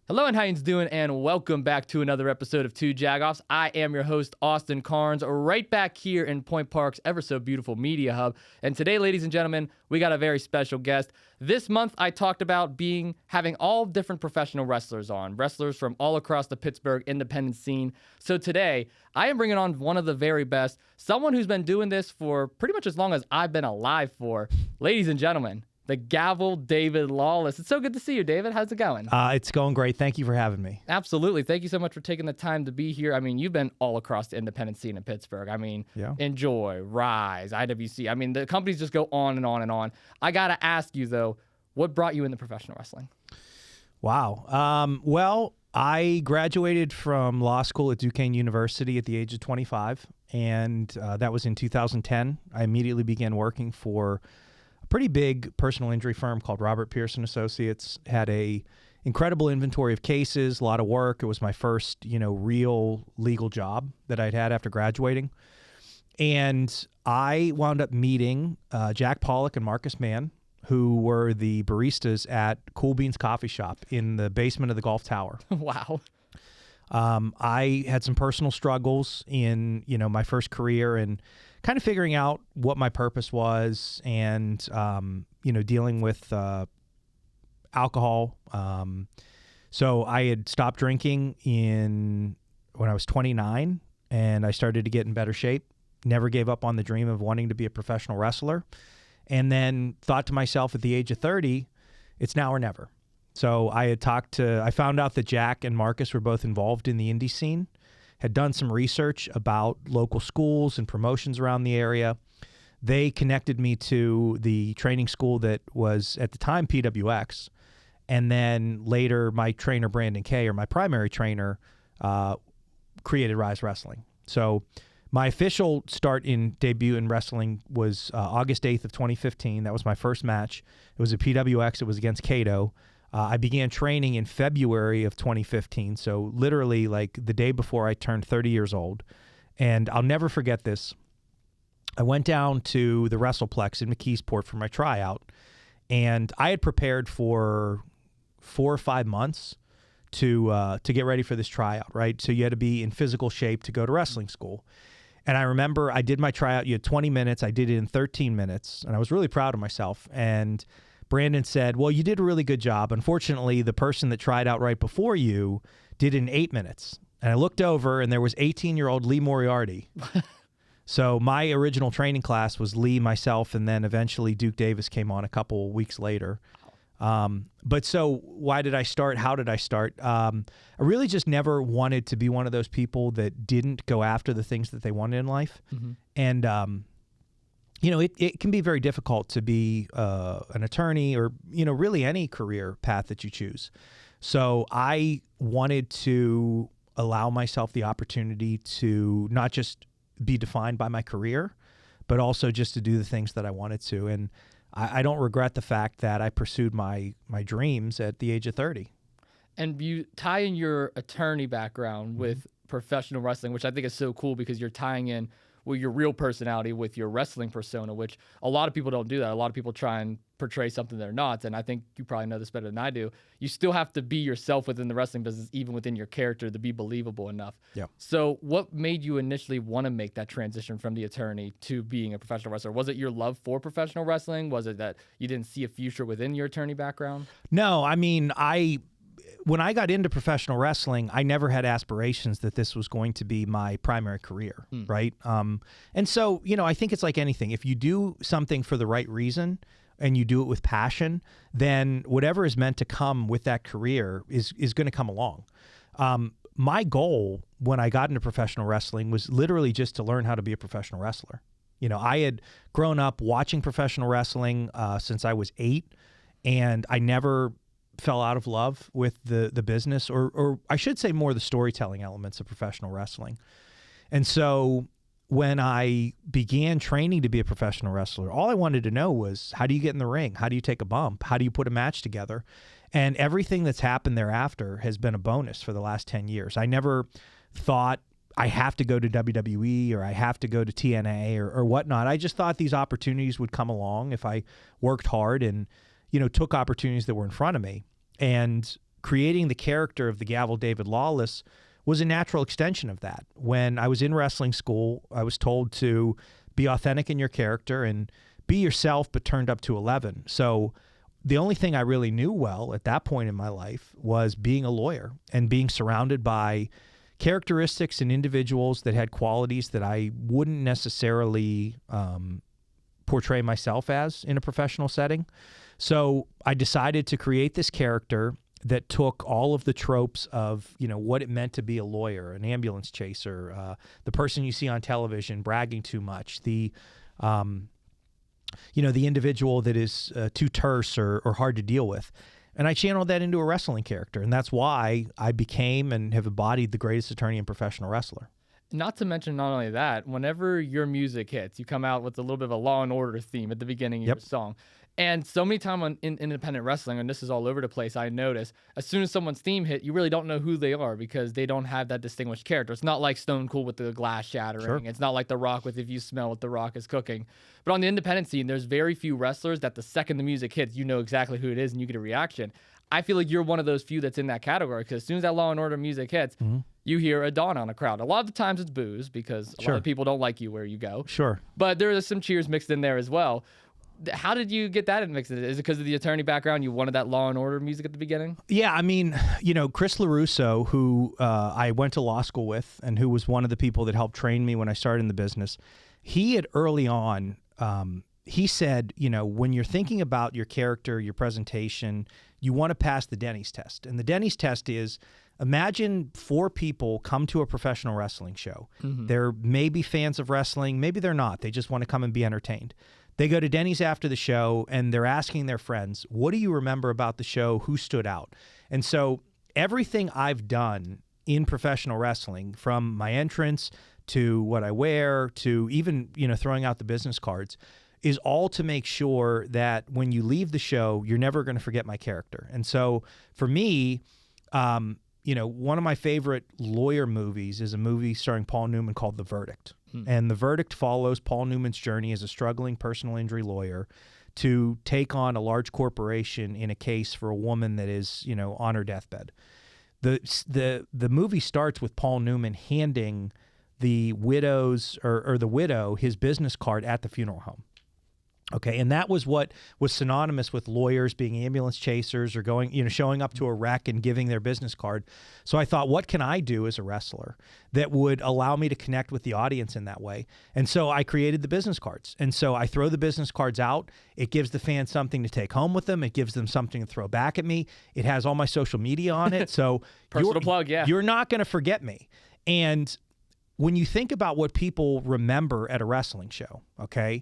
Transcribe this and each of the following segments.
Hello and how you doing, and welcome back to another episode of Two Jagoffs. I am your host, Austin Cairns, right back here in Point Park's ever so beautiful media hub. And today, ladies and gentlemen, we got a very special guest. This month, I talked about having all different professional wrestlers on, wrestlers from all across the Pittsburgh independent scene. So today, I am bringing on one of the very best, someone who's been doing this for pretty much as long as I've been alive for. Ladies and gentlemen, the gavel, David Lawless. It's so good to see you, David. How's it going? It's going great. Thank you for having me. Absolutely. Thank you so much for taking the time to be here. I mean, you've been all across the independent scene in Pittsburgh. I mean, Enjoy, Rise, IWC. I mean, the companies just go on and on and on. I got to ask you, though, what brought you into professional wrestling? Wow. Well, I graduated from law school at Duquesne University at the age of 25, and that was in 2010. I immediately began working for pretty big personal injury firm called Robert Pearson Associates. Had a incredible inventory of cases, a lot of work. It was my first, real legal job that I'd had after graduating. And I wound up meeting Jack Pollock and Marcus Mann, who were the baristas at Cool Beans Coffee Shop in the basement of the Golf Tower. Wow. I had some personal struggles in, my first career and kind of figuring out what my purpose was and, dealing with alcohol. So I had stopped drinking when I was 29, and I started to get in better shape. Never gave up on the dream of wanting to be a professional wrestler. And then thought to myself at the age of 30, it's now or never. So I found out that Jack and Marcus were both involved in the indie scene, had done some research about local schools and promotions around the area. They connected me to the training school that was at the time PWX. And then later my trainer, Brandon Kay, or my primary trainer, created Rise Wrestling. So my official debut in wrestling was August 8th of 2015. That was my first match. It was at PWX. It was against Cato. I began training in February of 2015, so literally like the day before I turned 30 years old. And I'll never forget this. I went down to the WrestlePlex in McKeesport for my tryout, and I had prepared for 4 or 5 months to get ready for this tryout, right? So you had to be in physical shape to go to wrestling school. And I remember I did my tryout. You had 20 minutes. I did it in 13 minutes, and I was really proud of myself. And Brandon said, well, you did a really good job. Unfortunately, the person that tried out right before you did it in 8 minutes. And I looked over, and there was 18-year-old Lee Moriarty. So my original training class was Lee, myself, and then eventually Duke Davis came on a couple weeks later. But so why did I start? How did I start? I really just never wanted to be one of those people that didn't go after the things that they wanted in life. Mm-hmm. And, it can be very difficult to be an attorney or, really any career path that you choose. So I wanted to allow myself the opportunity to not just be defined by my career, but also just to do the things that I wanted to. And I don't regret the fact that I pursued my dreams at the age of 30. And you tie in your attorney background Mm-hmm. with professional wrestling, which I think is so cool because you're tying in your real personality with your wrestling persona, which a lot of people don't do that. A lot of people try and portray something they're not, and I think you probably know this better than I do. You still have to be yourself within the wrestling business, even within your character, to be believable enough. Yeah. So what made you initially want to make that transition from the attorney to being a professional wrestler? Was it your love for professional wrestling? Was it that you didn't see a future within your attorney background? No, I mean, when I got into professional wrestling, I never had aspirations that this was going to be my primary career, right? And so, I think it's like anything. If you do something for the right reason and you do it with passion, then whatever is meant to come with that career is going to come along. My goal when I got into professional wrestling was literally just to learn how to be a professional wrestler. I had grown up watching professional wrestling since I was 8, and I never fell out of love with the business, or I should say more the storytelling elements of professional wrestling. And so when I began training to be a professional wrestler, all I wanted to know was, how do you get in the ring? How do you take a bump? How do you put a match together? And everything that's happened thereafter has been a bonus for the last 10 years. I never thought I have to go to WWE or I have to go to TNA or whatnot. I just thought these opportunities would come along if I worked hard and, took opportunities that were in front of me. And creating the character of the Gavel David Lawless was a natural extension of that. When I was in wrestling school, I was told to be authentic in your character and be yourself, but turned up to 11. So the only thing I really knew well at that point in my life was being a lawyer and being surrounded by characteristics and individuals that had qualities that I wouldn't necessarily portray myself as in a professional setting. So I decided to create this character that took all of the tropes of, what it meant to be a lawyer, an ambulance chaser, the person you see on television bragging too much, the individual that is too terse or hard to deal with. And I channeled that into a wrestling character. And that's why I became and have embodied the greatest attorney and professional wrestler. Not to mention, not only that, whenever your music hits, you come out with a little bit of a Law and Order theme at the beginning of your song. And so many times in independent wrestling, and this is all over the place, I notice, as soon as someone's theme hit, you really don't know who they are because they don't have that distinguished character. It's not like Stone Cold with the glass shattering. Sure. It's not like The Rock with If You Smell What The Rock Is Cooking. But on the independent scene, there's very few wrestlers that the second the music hits, you know exactly who it is and you get a reaction. I feel like you're one of those few that's in that category because as soon as that Law and Order music hits, you hear a dawn on a crowd. A lot of the times it's boos because a lot of people don't like you where you go. Sure. But there is some cheers mixed in there as well. How did you get that mixed in? Is it because of the attorney background? You wanted that Law and Order music at the beginning? Yeah, I mean, Chris LaRusso, who I went to law school with and who was one of the people that helped train me when I started in the business, he had early on, he said, when you're thinking about your character, your presentation, you want to pass the Denny's test. And the Denny's test is, imagine 4 people come to a professional wrestling show. They're maybe fans of wrestling, maybe they're not. They just want to come and be entertained. They go to Denny's after the show and they're asking their friends, what do you remember about the show? Who stood out? And so everything I've done in professional wrestling, from my entrance to what I wear to even, throwing out the business cards, is all to make sure that when you leave the show, you're never going to forget my character. And so for me, one of my favorite lawyer movies is a movie starring Paul Newman called The Verdict. And The Verdict follows Paul Newman's journey as a struggling personal injury lawyer to take on a large corporation in a case for a woman that is, on her deathbed. The movie starts with Paul Newman handing the widow's or the widow his business card at the funeral home. Okay, and that was what was synonymous with lawyers being ambulance chasers or going, showing up to a wreck and giving their business card. So I thought, what can I do as a wrestler that would allow me to connect with the audience in that way? And so I created the business cards. And so I throw the business cards out. It gives the fans something to take home with them. It gives them something to throw back at me. It has all my social media on it. So personal plug, yeah. You're not going to forget me. And when you think about what people remember at a wrestling show, okay,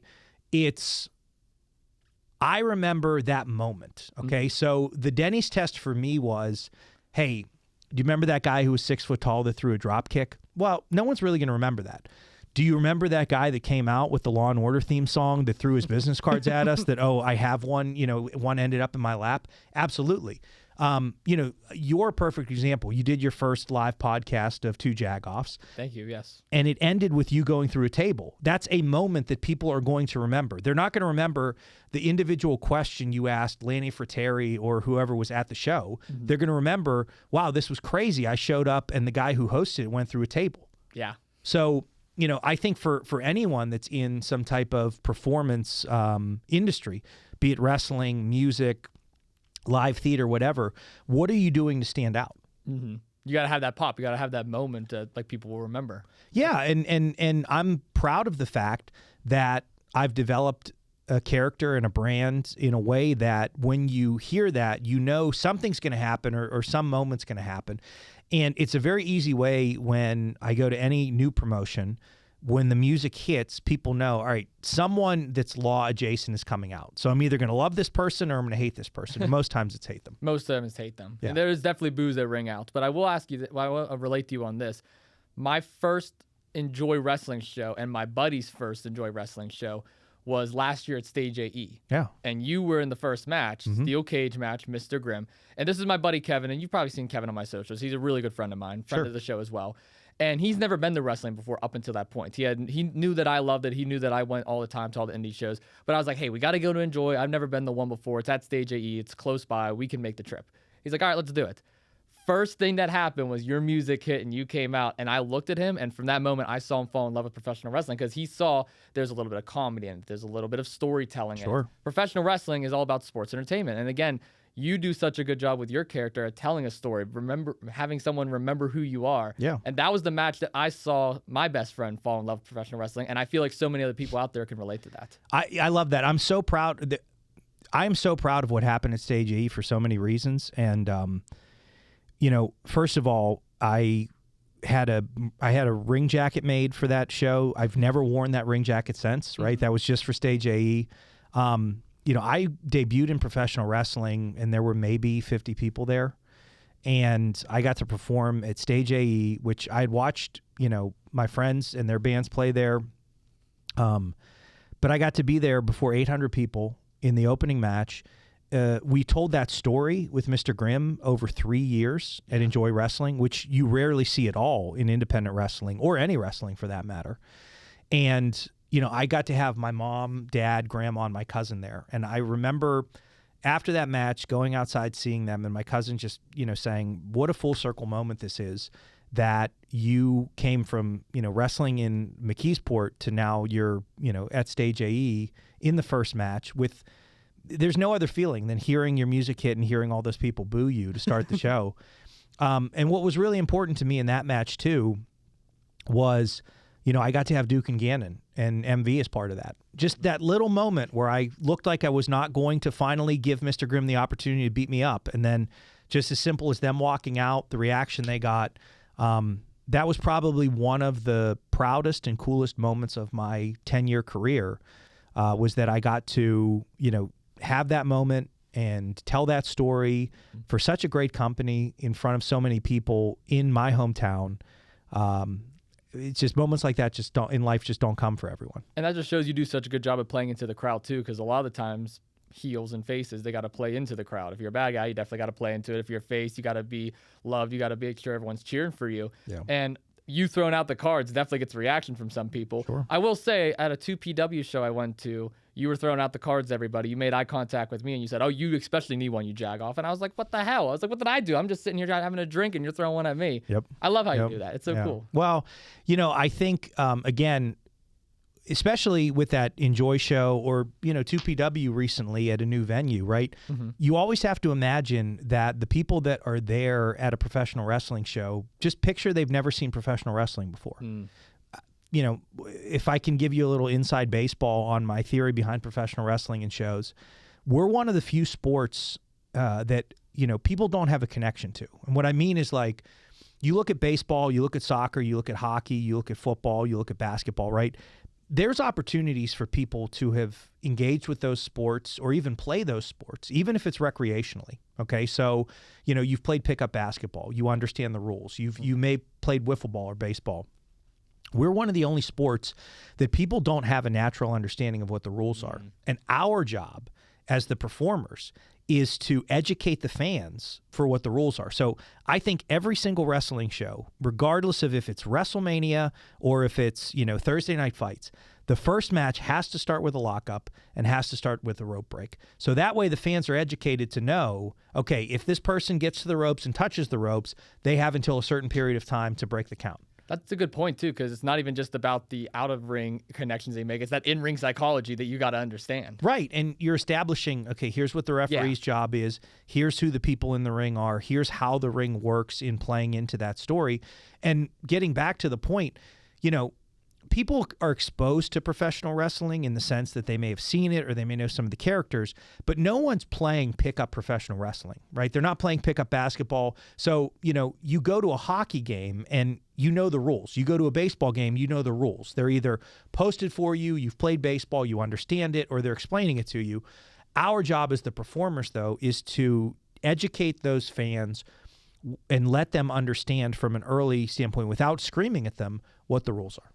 I remember that moment, okay? So the Denny's test for me was, hey, do you remember that guy who was 6 foot tall that threw a drop kick? Well, no one's really going to remember that. Do you remember that guy that came out with the Law and Order theme song that threw his business cards at us that, I have one, one ended up in my lap? Absolutely. You're a perfect example. You did your first live podcast of Two Jagoffs. Thank you, yes. And it ended with you going through a table. That's a moment that people are going to remember. They're not going to remember the individual question you asked Lanny Fratteri or whoever was at the show. They're going to remember, wow, this was crazy. I showed up and the guy who hosted it went through a table. Yeah. So, I think for anyone that's in some type of performance industry, be it wrestling, music, live theater, whatever, what are you doing to stand out? You got to have that pop. You got to have that moment that people will remember. Yeah, and I'm proud of the fact that I've developed a character and a brand in a way that when you hear that, something's going to happen or some moment's going to happen. And it's a very easy way when I go to any new promotion, when the music hits, people know, all right, someone that's law adjacent is coming out. So I'm either going to love this person or I'm going to hate this person. And most times it's hate them. Most of them is hate them. Yeah. And there is definitely boos that ring out. But I will ask you, I will relate to you on this. My first Enjoy Wrestling show and my buddy's first Enjoy Wrestling show was last year at Stage AE. Yeah. And you were in the first match, steel cage match, Mr. Grimm. And this is my buddy Kevin, and you've probably seen Kevin on my socials. He's a really good friend of mine, friend of the show as well. And he's never been to wrestling before up until that point. He knew that I loved it. He knew that I went all the time to all the indie shows. But I was like, hey, we got to go to Enjoy. I've never been to one before. It's at Stage AE. It's close by. We can make the trip. He's like, all right, let's do it. First thing that happened was your music hit and you came out, and I looked at him, and from that moment I saw him fall in love with professional wrestling because he saw there's a little bit of comedy in it, there's a little bit of storytelling in it. Professional wrestling is all about sports entertainment, and again, you do such a good job with your character at telling a story, having someone remember who you are. Yeah. And that was the match that I saw my best friend fall in love with professional wrestling, and I feel like so many other people out there can relate to that. I love that. I'm so proud. I am so proud of what happened at Stage AE for so many reasons, and first of all, I had a ring jacket made for that show. I've never worn that ring jacket since, right? That was just for Stage AE. I debuted in professional wrestling, and there were maybe 50 people there. And I got to perform at Stage AE, which I had watched, my friends and their bands play there. But I got to be there before 800 people in the opening match. We told that story with Mr. Grimm over 3 years at Enjoy Wrestling, which you rarely see at all in independent wrestling or any wrestling for that matter. And, I got to have my mom, dad, grandma, and my cousin there. And I remember after that match going outside, seeing them, and my cousin just, saying, what a full circle moment this is, that you came from, wrestling in McKeesport to now you're, at Stage AE in the first match with... There's no other feeling than hearing your music hit and hearing all those people boo you to start the show. And what was really important to me in that match, too, was, I got to have Duke and Gannon and MV as part of that. Just that little moment where I looked like I was not going to finally give Mr. Grimm the opportunity to beat me up. And then just as simple as them walking out, the reaction they got, that was probably one of the proudest and coolest moments of my 10-year career, was that I got to, have that moment and tell that story for such a great company in front of so many people in my hometown. It's just moments like that in life just don't come for everyone. And that just shows you do such a good job of playing into the crowd too, because a lot of the times heels and faces, they got to play into the crowd. If you're a bad guy, you definitely got to play into it. If you're a face, you got to be loved. You got to make sure everyone's cheering for you. Yeah. And you throwing out the cards definitely gets a reaction from some people. Sure. I will say at a 2PW show I went to, you were throwing out the cards to everybody. You made eye contact with me and you said, oh, you especially need one, you jag off. And I was like, what the hell? I was like, what did I do? I'm just sitting here having a drink and you're throwing one at me. Yep. I love how you do that. It's so cool. Well, I think, again, especially with that Enjoy show or, 2PW recently at a new venue, right? Mm-hmm. You always have to imagine that the people that are there at a professional wrestling show, just picture they've never seen professional wrestling before. If I can give you a little inside baseball on my theory behind professional wrestling and shows, we're one of the few sports that, people don't have a connection to. And what I mean is, like, you look at baseball, you look at soccer, you look at hockey, you look at football, you look at basketball, right? There's opportunities for people to have engaged with those sports or even play those sports, even if it's recreationally. Okay, so, you've played pickup basketball, you understand the rules. You may played wiffle ball or baseball. We're one of the only sports that people don't have a natural understanding of what the rules are. And our job as the performers is to educate the fans for what the rules are. So I think every single wrestling show, regardless of if it's WrestleMania or if it's, Thursday night fights, the first match has to start with a lockup and has to start with a rope break. So that way the fans are educated to know, okay, if this person gets to the ropes and touches the ropes, they have until a certain period of time to break the count. That's a good point, too, because it's not even just about the out-of-ring connections they make. It's that in-ring psychology that you got to understand. Right, and you're establishing, okay, here's what the referee's job is. Here's who the people in the ring are. Here's how the ring works in playing into that story. And getting back to the point, people are exposed to professional wrestling in the sense that they may have seen it or they may know some of the characters, but no one's playing pickup professional wrestling, right? They're not playing pickup basketball. So, you go to a hockey game and you know the rules. You go to a baseball game, you know the rules. They're either posted for you, you've played baseball, you understand it, or they're explaining it to you. Our job as the performers, though, is to educate those fans and let them understand from an early standpoint without screaming at them what the rules are.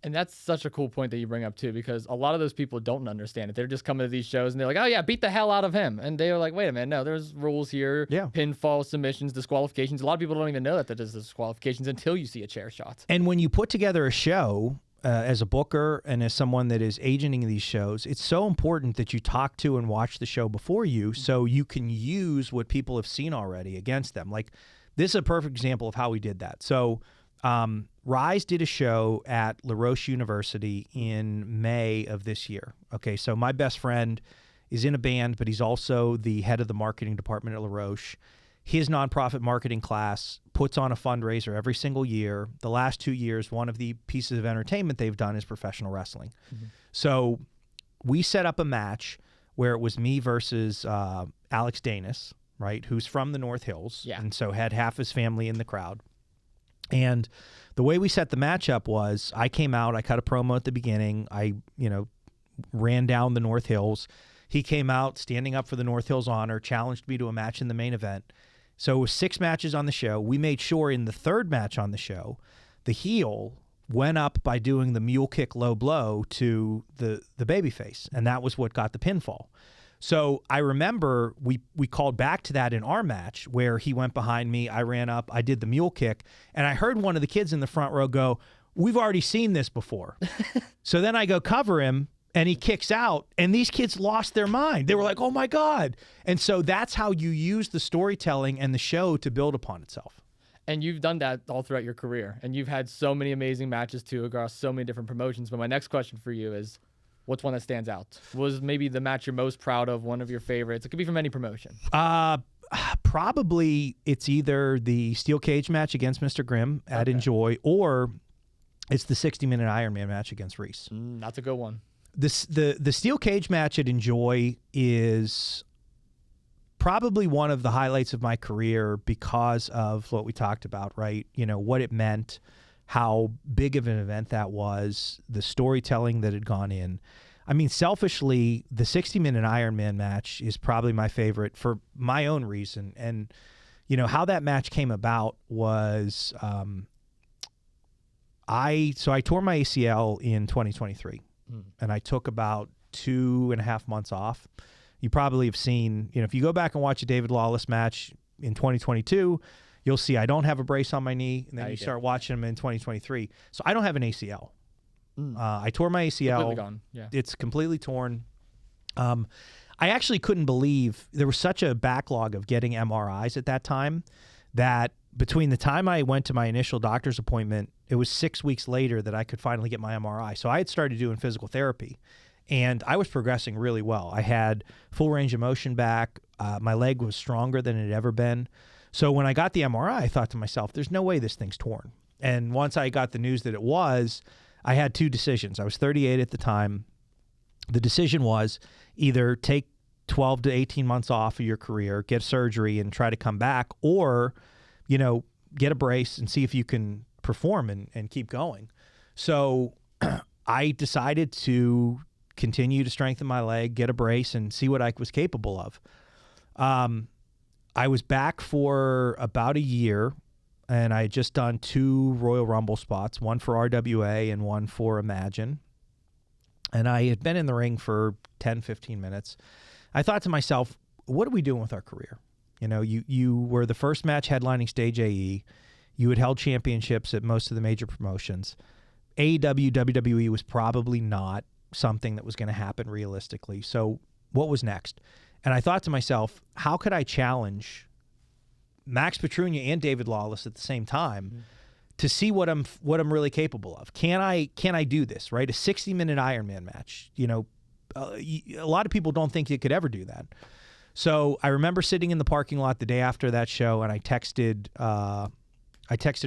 And that's such a cool point that you bring up, too, because a lot of those people don't understand it. They're just coming to these shows, and they're like, oh, yeah, beat the hell out of him. And they're like, wait a minute, no, there's rules here, pinfall, submissions, disqualifications. A lot of people don't even know that there's disqualifications until you see a chair shot. And when you put together a show, as a booker and as someone that is agenting these shows, it's so important that you talk to and watch the show before you so you can use what people have seen already against them. Like, this is a perfect example of how we did that. So Rise did a show at LaRoche University in May of this year. Okay, so my best friend is in a band, but he's also the head of the marketing department at LaRoche. His nonprofit marketing class puts on a fundraiser every single year. The last 2 years, one of the pieces of entertainment they've done is professional wrestling. Mm-hmm. So we set up a match where it was me versus Alex Danis, right, who's from the North Hills, and so had half his family in the crowd. And the way we set the match up was I came out, I cut a promo at the beginning, I ran down the North Hills. He came out standing up for the North Hills honor, challenged me to a match in the main event. So it was 6 matches on the show. We made sure in the 3rd match on the show, the heel went up by doing the mule kick low blow to the babyface, and that was what got the pinfall. So I remember we called back to that in our match where he went behind me, I ran up, I did the mule kick, and I heard one of the kids in the front row go, "We've already seen this before." So then I go cover him, and he kicks out, and these kids lost their mind. They were like, "Oh my God." And so that's how you use the storytelling and the show to build upon itself. And you've done that all throughout your career, and you've had so many amazing matches too across so many different promotions. But my next question for you is, what's one that stands out? Was maybe the match you're most proud of, one of your favorites? It could be from any promotion. Probably it's either the steel cage match against Mr. Grimm at Enjoy, or it's the 60-minute Ironman match against Reese. That's a good one. The steel cage match at Enjoy is probably one of the highlights of my career because of what we talked about, right? What it meant, how big of an event that was, the storytelling that had gone in. I mean, selfishly, the 60-minute Ironman match is probably my favorite for my own reason. And, how that match came about was I tore my ACL in 2023. And I took about 2.5 months off. You probably have seen, if you go back and watch a David Lawless match in 2022, you'll see I don't have a brace on my knee, and then you start watching him in 2023. So I don't have an ACL. I tore my ACL. Completely gone. Yeah. It's completely torn. I actually couldn't believe there was such a backlog of getting MRIs at that time that between the time I went to my initial doctor's appointment, it was 6 weeks later that I could finally get my MRI. So I had started doing physical therapy, and I was progressing really well. I had full range of motion back. My leg was stronger than it had ever been. So when I got the MRI, I thought to myself, there's no way this thing's torn. And once I got the news that it was, I had 2 decisions. I was 38 at the time. The decision was either take 12 to 18 months off of your career, get surgery and try to come back, or, get a brace and see if you can perform and keep going. So I decided to continue to strengthen my leg, get a brace, and see what I was capable of. I was back for about a year, and I had just done 2 Royal Rumble spots, one for RWA and one for Imagine. And I had been in the ring for 10, 15 minutes. I thought to myself, what are we doing with our career? You were the first match headlining Stage AE. You had held championships at most of the major promotions. AEW, WWE was probably not something that was going to happen realistically. So what was next? And I thought to myself, how could I challenge Max Petrunia and David Lawless at the same time to see what I'm really capable of? Can I do this, right? A 60-minute Ironman match. A lot of people don't think you could ever do that. So I remember sitting in the parking lot the day after that show, and I texted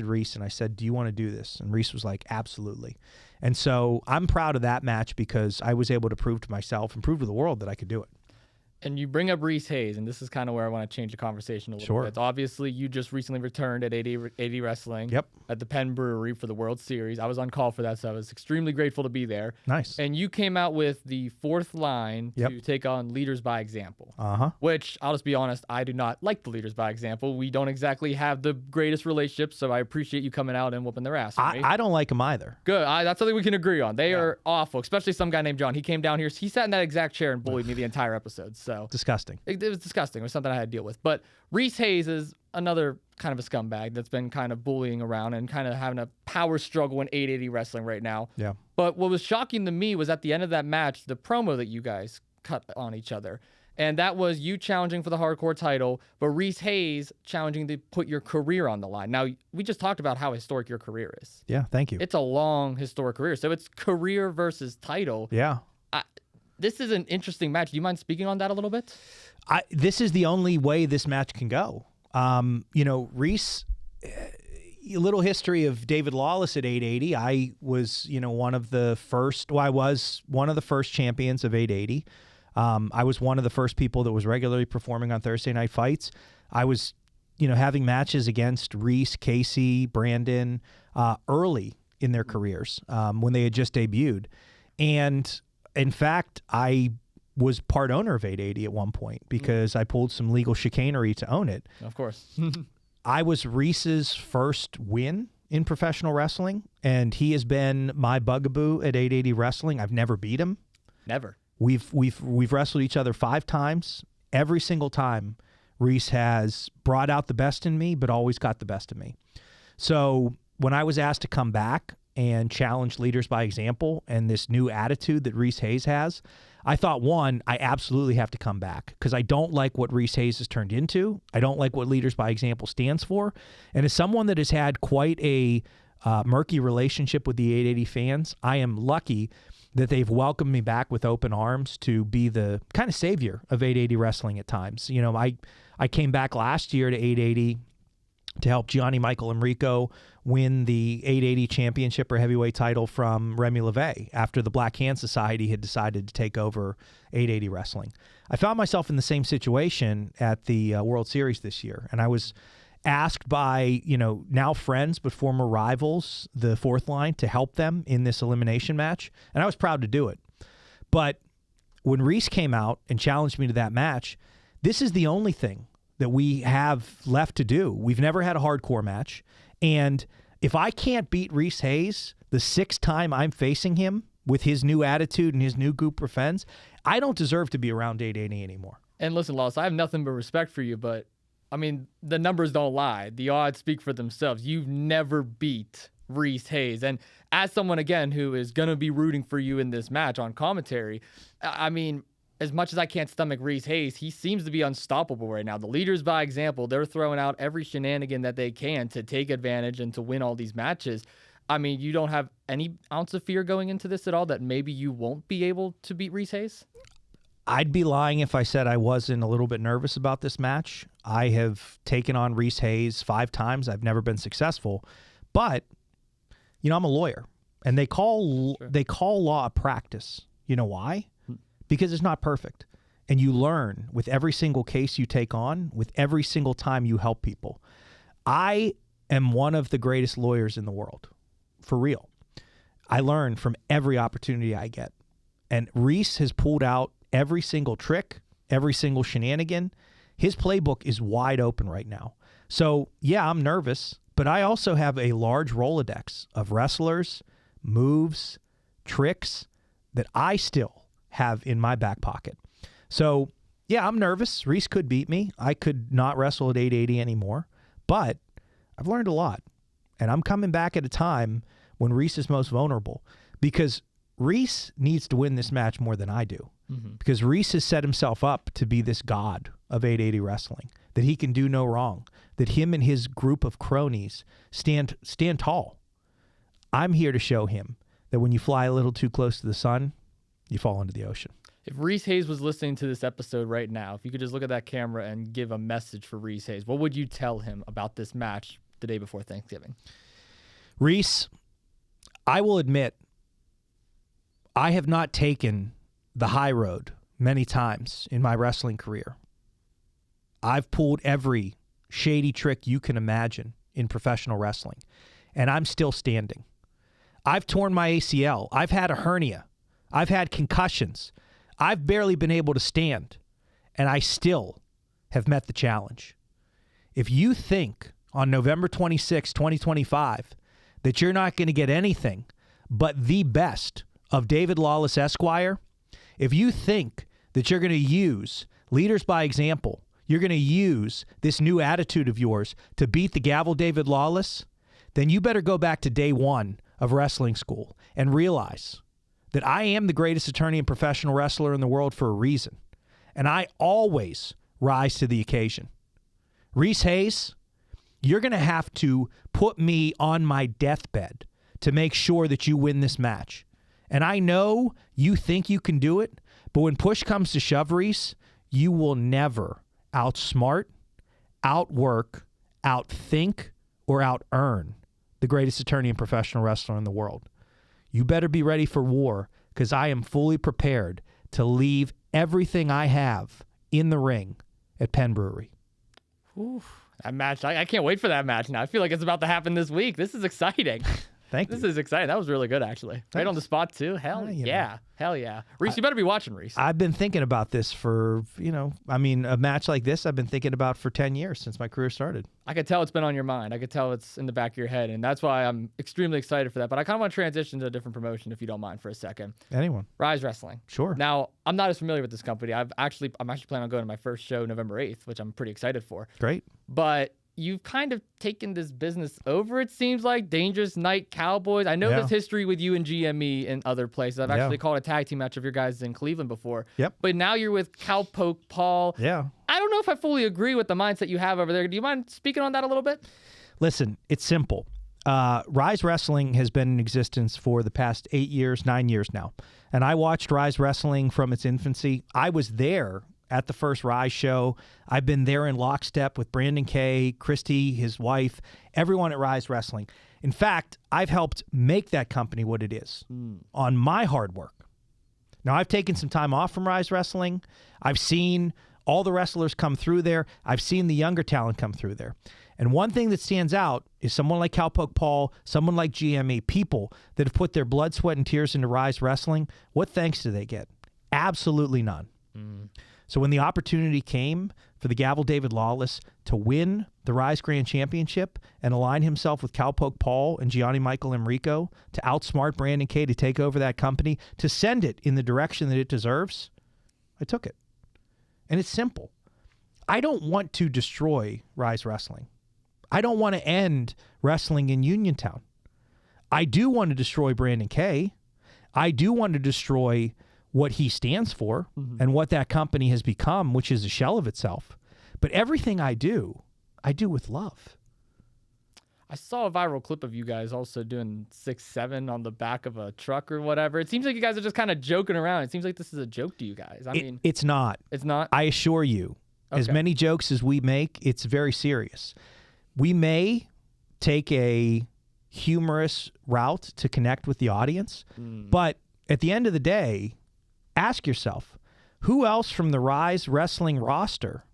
Reese and I said, "Do you want to do this?" And Reese was like, "Absolutely." And so I'm proud of that match because I was able to prove to myself and prove to the world that I could do it. And you bring up Reese Hayes, and this is kind of where I want to change the conversation a little bit. Obviously, you just recently returned at 80 Wrestling at the Penn Brewery for the World Series. I was on call for that, so I was extremely grateful to be there. Nice. And you came out with the 4th line to take on Leaders by Example, which, I'll just be honest, I do not like the Leaders by Example. We don't exactly have the greatest relationship, so I appreciate you coming out and whooping their ass. I don't like them either. Good. That's something we can agree on. They are awful, especially some guy named John. He came down here. He sat in that exact chair and bullied me the entire episode. So So disgusting. It was disgusting. It was something I had to deal with. But Reese Hayes is another kind of a scumbag that's been kind of bullying around and kind of having a power struggle in 880 wrestling right now. Yeah. But what was shocking to me was at the end of that match, the promo that you guys cut on each other. And that was you challenging for the hardcore title, but Reese Hayes challenging to put your career on the line. Now, we just talked about how historic your career is. Yeah, thank you. It's a long, historic career. So it's career versus title. Yeah. This is an interesting match. Do you mind speaking on that a little bit? This is the only way this match can go. Reese, a little history of David Lawless at 880. I was, one of the first champions of 880. I was one of the first people that was regularly performing on Thursday Night Fights. I was, having matches against Reese, Casey, Brandon early in their careers when they had just debuted. And in fact, I was part owner of 880 at one point because I pulled some legal chicanery to own it. Of course. I was Reese's first win in professional wrestling, and he has been my bugaboo at 880 Wrestling. I've never beat him. Never. We've wrestled each other 5 times. Every single time, Reese has brought out the best in me, but always got the best of me. So when I was asked to come back and challenge leaders by example and this new attitude that Reese Hayes has, I thought, one, I absolutely have to come back because I don't like what Reese Hayes has turned into. I don't like what leaders by example stands for. And as someone that has had quite a murky relationship with the 880 fans, I am lucky that they've welcomed me back with open arms to be the kind of savior of 880 wrestling at times. I came back last year to 880 to help Gianni Michael Enrico win the 880 championship or heavyweight title from Remy LeVay after the Black Hand Society had decided to take over 880 wrestling. I found myself in the same situation at the World Series this year, and I was asked by, now friends but former rivals, the Fourth Line, to help them in this elimination match, and I was proud to do it. But when Reese came out and challenged me to that match, this is the only thing that we have left to do. We've never had a hardcore match, and if I can't beat Reese Hayes the 6th time I'm facing him with his new attitude and his new group of friends, I don't deserve to be around 880 anymore. And listen, Lawless, I have nothing but respect for you, but I mean, the numbers don't lie. The odds speak for themselves. You've never beat Reese Hayes. And as someone, again, who is going to be rooting for you in this match on commentary, I mean, as much as I can't stomach Reese Hayes, he seems to be unstoppable right now. The leaders by example, they're throwing out every shenanigan that they can to take advantage and to win all these matches. I mean, you don't have any ounce of fear going into this at all that maybe you won't be able to beat Reese Hayes? I'd be lying if I said I wasn't a little bit nervous about this match. I have taken on Reese Hayes 5 times. I've never been successful. But, I'm a lawyer, and they call law a practice. You know why? Because it's not perfect. And you learn with every single case you take on, with every single time you help people. I am one of the greatest lawyers in the world, for real. I learn from every opportunity I get. And Reese has pulled out every single trick, every single shenanigan. His playbook is wide open right now. So, yeah, I'm nervous, but I also have a large Rolodex of wrestlers, moves, tricks that I still have in my back pocket. So, yeah, I'm nervous. Reese could beat me. I could not wrestle at 880 anymore, but I've learned a lot. And I'm coming back at a time when Reese is most vulnerable because Reese needs to win this match more than I do. Because Reese has set himself up to be this god of 880 wrestling, that he can do no wrong, that him and his group of cronies stand tall. I'm here to show him that when you fly a little too close to the sun, you fall into the ocean. If Reese Hayes was listening to this episode right now, if you could just look at that camera and give a message for Reese Hayes, what would you tell him about this match the day before Thanksgiving? Reese, I will admit, I have not taken the high road many times in my wrestling career. I've pulled every shady trick you can imagine in professional wrestling, and I'm still standing. I've torn my ACL. I've had a hernia. I've had concussions. I've barely been able to stand, and I still have met the challenge. If you think on November 26, 2025, that you're not going to get anything but the best of David Lawless Esquire, if you think that you're going to use leaders by example, you're going to use this new attitude of yours to beat the gavel David Lawless, then you better go back to day one of wrestling school and realize that I am the greatest attorney and professional wrestler in the world for a reason. And I always rise to the occasion. Reese Hayes, you're going to have to put me on my deathbed to make sure that you win this match. And I know you think you can do it, but when push comes to shove, Reese, you will never outsmart, outwork, outthink, or out-earn the greatest attorney and professional wrestler in the world. You better be ready for war, because I am fully prepared to leave everything I have in the ring at Penn Brewery. Oof, that match, I can't wait for that match now. I feel like it's about to happen this week. This is exciting. Thank you. This is exciting. That was really good, actually. Thanks. Right on the spot, too. Hell yeah. Hell yeah. Reese, you better be watching, Reese. I've been thinking about this for, a match like this I've been thinking about for 10 years since my career started. I could tell it's been on your mind. I could tell it's in the back of your head, and that's why I'm extremely excited for that. But I kind of want to transition to a different promotion, if you don't mind, for a second. Anyone. Rise Wrestling. Sure. Now, I'm not as familiar with this company. I'm actually planning on going to my first show November 8th, which I'm pretty excited for. Great. But you've kind of taken this business over, it seems like. Dangerous Night Cowboys. I know there's history with you and GME in other places. I've actually called a tag team match of your guys in Cleveland before. Yep. But now you're with Cowpoke Paul. Yeah. I don't know if I fully agree with the mindset you have over there. Do you mind speaking on that a little bit? Listen, it's simple. Rise Wrestling has been in existence for the past 9 years now. And I watched Rise Wrestling from its infancy. I was there at the first Rise show. I've been there in lockstep with Brandon Kay, Christy, his wife, everyone at Rise Wrestling. In fact, I've helped make that company what it is on my hard work. Now, I've taken some time off from Rise Wrestling. I've seen all the wrestlers come through there. I've seen the younger talent come through there. And one thing that stands out is someone like Cowpoke Paul, someone like GME, people that have put their blood, sweat, and tears into Rise Wrestling. What thanks do they get? Absolutely none. So when the opportunity came for the gavel David Lawless to win the Rise Grand Championship and align himself with Cowpoke Paul and Gianni Michael Enrico to outsmart Brandon Kay to take over that company, to send it in the direction that it deserves, I took it. And it's simple. I don't want to destroy Rise Wrestling. I don't want to end wrestling in Uniontown. I do want to destroy Brandon Kay. I do want to destroy what he stands for and what that company has become, which is a shell of itself. But everything I do with love. I saw a viral clip of you guys also doing 6'7" on the back of a truck or whatever. It seems like you guys are just kind of joking around. It seems like this is a joke to you guys. I mean, it's not. It's not? I assure you, as many jokes as we make, it's very serious. We may take a humorous route to connect with the audience, but at the end of the day, ask yourself, who else from the Rise Wrestling roster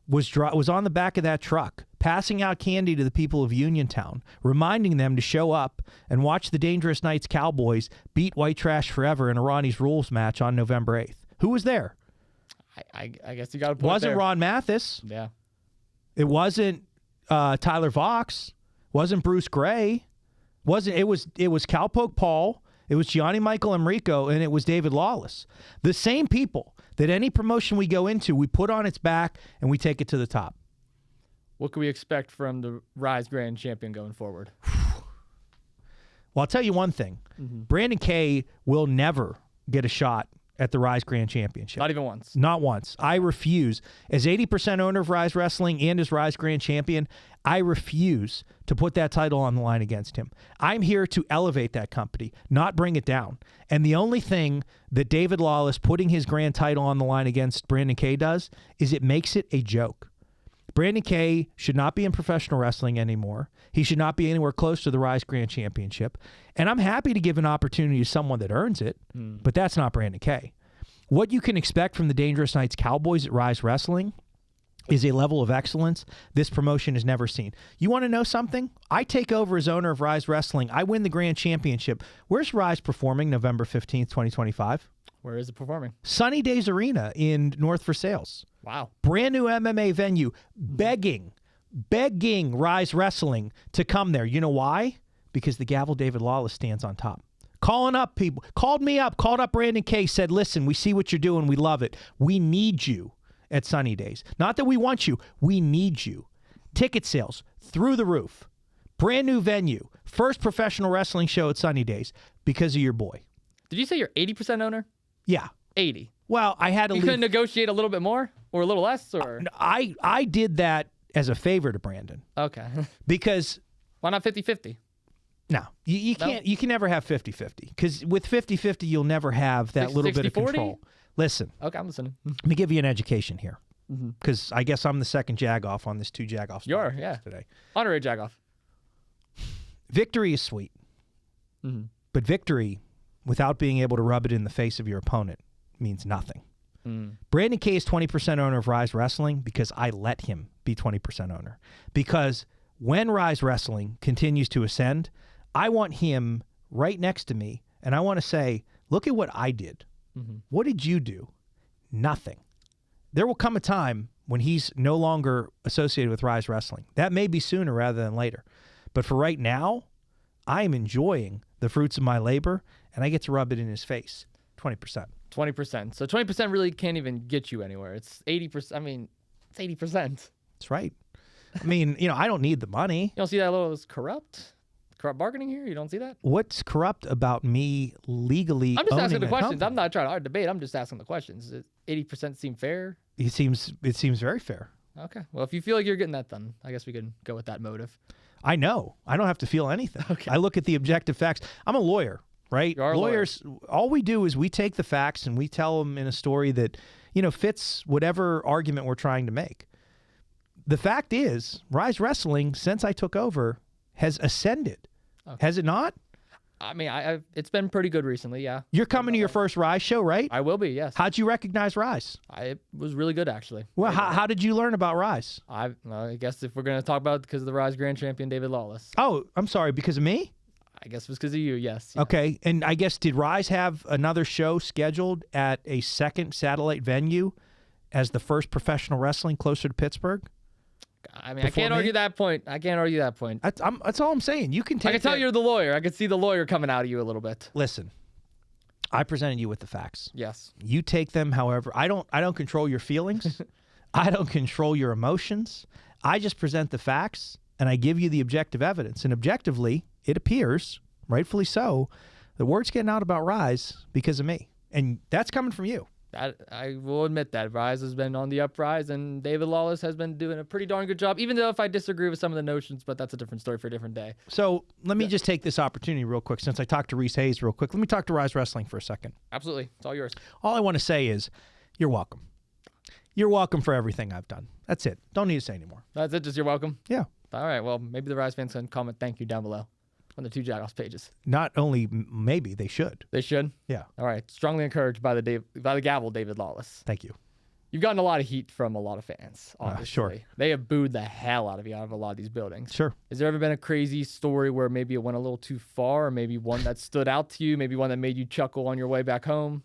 was on the back of that truck, passing out candy to the people of Uniontown, reminding them to show up and watch the Dangerous Knights Cowboys beat White Trash Forever in a Ronnie's Rules match on November 8th? Who was there? I guess you got to put Wasn't it there. Ron Mathis. Yeah. It wasn't Tyler Vox. Wasn't Bruce Gray. It was Cowpoke Paul. It was Gianni Michael Enrico, and it was David Lawless. The same people that any promotion we go into, we put on its back and we take it to the top. What can we expect from the Rise Grand Champion going forward? Well, I'll tell you one thing. Brandon Kay will never get a shot at the Rise Grand Championship. Not even once. Not once. I refuse. As 80% owner of Rise Wrestling and as Rise Grand Champion, I refuse to put that title on the line against him. I'm here to elevate that company, not bring it down. And the only thing that David Lawless putting his grand title on the line against Brandon Kay does is it makes it a joke. Brandon Kay should not be in professional wrestling anymore. He should not be anywhere close to the Rise Grand Championship. And I'm happy to give an opportunity to someone that earns it, but that's not Brandon Kay. What you can expect from the Dangerous Knights Cowboys at Rise Wrestling is a level of excellence this promotion has never seen. You want to know something? I take over as owner of Rise Wrestling. I win the Grand Championship. Where's Rise performing November 15th, 2025? Where is it performing? Sunny Days Arena in North Versailles. Wow. Brand new MMA venue, begging Rise Wrestling to come there. You know why? Because the gavel David Lawless stands on top. Calling up people. Called me up. Called up Brandon Kay. Said, listen, we see what you're doing. We love it. We need you at Sunny Days. Not that we want you. We need you. Ticket sales through the roof. Brand new venue. First professional wrestling show at Sunny Days because of your boy. Did you say you're 80% owner? Yeah. 80. Well, I had to You leave. couldn't negotiate a little bit more or a little less? Or I did that as a favor to Brandon okay. because Why not 50-50? no, you can't. You can never have 50-50 because with 50-50 you'll never have that little bit of 60-40? control. Listen, Okay, I'm listening. let me give you an education here because I guess I'm the second Jagoff on this two Jagoffs. You are, podcast yeah. Today, Honorary Jagoff. victory is sweet, but victory without being able to rub it in the face of your opponent means nothing. Brandon K is 20% owner of Rise Wrestling because I let him be 20% owner. Because when Rise Wrestling continues to ascend, I want him right next to me, and I want to say, look at what I did. What did you do? Nothing. There will come a time when he's no longer associated with Rise Wrestling. That may be sooner rather than later. But for right now, I am enjoying the fruits of my labor, and I get to rub it in his face. 20%. 20%. So 20% really can't even get you anywhere. It's 80%. I mean, it's 80%. That's right. I mean, I don't need the money. You don't see that little corrupt bargaining here? You don't see that? What's corrupt about me legally I'm just owning asking the a questions. company? I'm not trying to debate. I'm just asking the questions. Does 80% seem fair? It seems very fair. Okay. Well, if you feel like you're getting that done, I guess we can go with that motive. I know. I don't have to feel anything. Okay. I look at the objective facts. I'm a lawyer, right? You are a Lawyers, all we do is we take the facts and we tell them in a story that, fits whatever argument we're trying to make. The fact is, Rise Wrestling, since I took over, has ascended. Okay. Has it not? I mean, it's been pretty good recently, yeah. You're coming to your first Rise show, right? I will be, yes. How'd you recognize Rise? It was really good, actually. Well, how did you learn about Rise? I guess if we're going to talk about it because of the Rise Grand Champion, David Lawless. Oh, I'm sorry, because of me? I guess it was because of you, yes. Yeah. Okay, and I guess did Rise have another show scheduled at a second satellite venue as the first professional wrestling closer to Pittsburgh? I mean, I can't argue that point. That's all I'm saying. You can take I can tell you're the lawyer. I could see the lawyer coming out of you a little bit. Listen, I presented you with the facts. Yes. You take them however. I don't control your feelings. I don't control your emotions. I just present the facts, and I give you the objective evidence. And objectively, it appears, rightfully so, the word's getting out about Rise because of me. And that's coming from you. I will admit that Rise has been on the uprise, and David Lawless has been doing a pretty darn good job, even though if I disagree with some of the notions, but that's a different story for a different day. So let me just take this opportunity real quick, since I talked to Reese Hayes real quick. Let me talk to Rise Wrestling for a second. Absolutely. It's all yours. All I want to say is you're welcome. You're welcome for everything I've done. That's it. Don't need to say anymore. That's it. Just you're welcome. Yeah. All right. Well, maybe the Rise fans can comment thank you down below on the two Jagoffs pages. Not only maybe, they should. They should. Yeah. All right. Strongly encouraged by the gavel, David Lawless. Thank you. You've gotten a lot of heat from a lot of fans, obviously. Sure. They have booed the hell out of you out of a lot of these buildings. Sure. Has there ever been a crazy story where maybe it went a little too far, or maybe one that stood out to you, maybe one that made you chuckle on your way back home?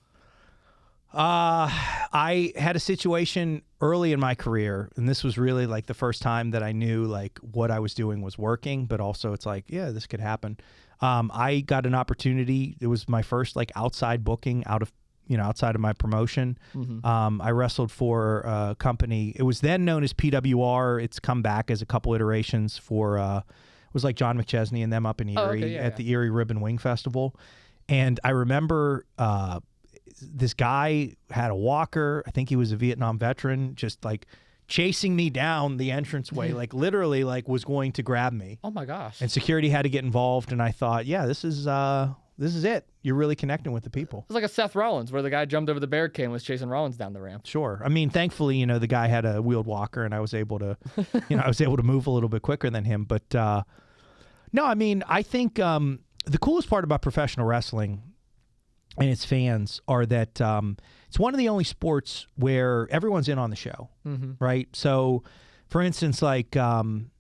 I had a situation early in my career, and this was really like the first time that I knew like what I was doing was working, but also it's like, yeah, this could happen. I got an opportunity. It was my first like outside booking outside of my promotion. I wrestled for a company. It was then known as PWR. It's come back as a couple iterations for, it was like John McChesney and them up in Erie at the Erie Ribbon Wing Festival. And I remember, this guy had a walker. I think he was a Vietnam veteran, just like chasing me down the entranceway, like literally like was going to grab me. Oh my gosh. And security had to get involved. And I thought, yeah, this is it. You're really connecting with the people. It was like a Seth Rollins where the guy jumped over the barricade and was chasing Rollins down the ramp. Sure. I mean, thankfully, the guy had a wheeled walker and I was able to, move a little bit quicker than him. But no, I mean, I think the coolest part about professional wrestling and its fans are that it's one of the only sports where everyone's in on the show, right? So, for instance, like when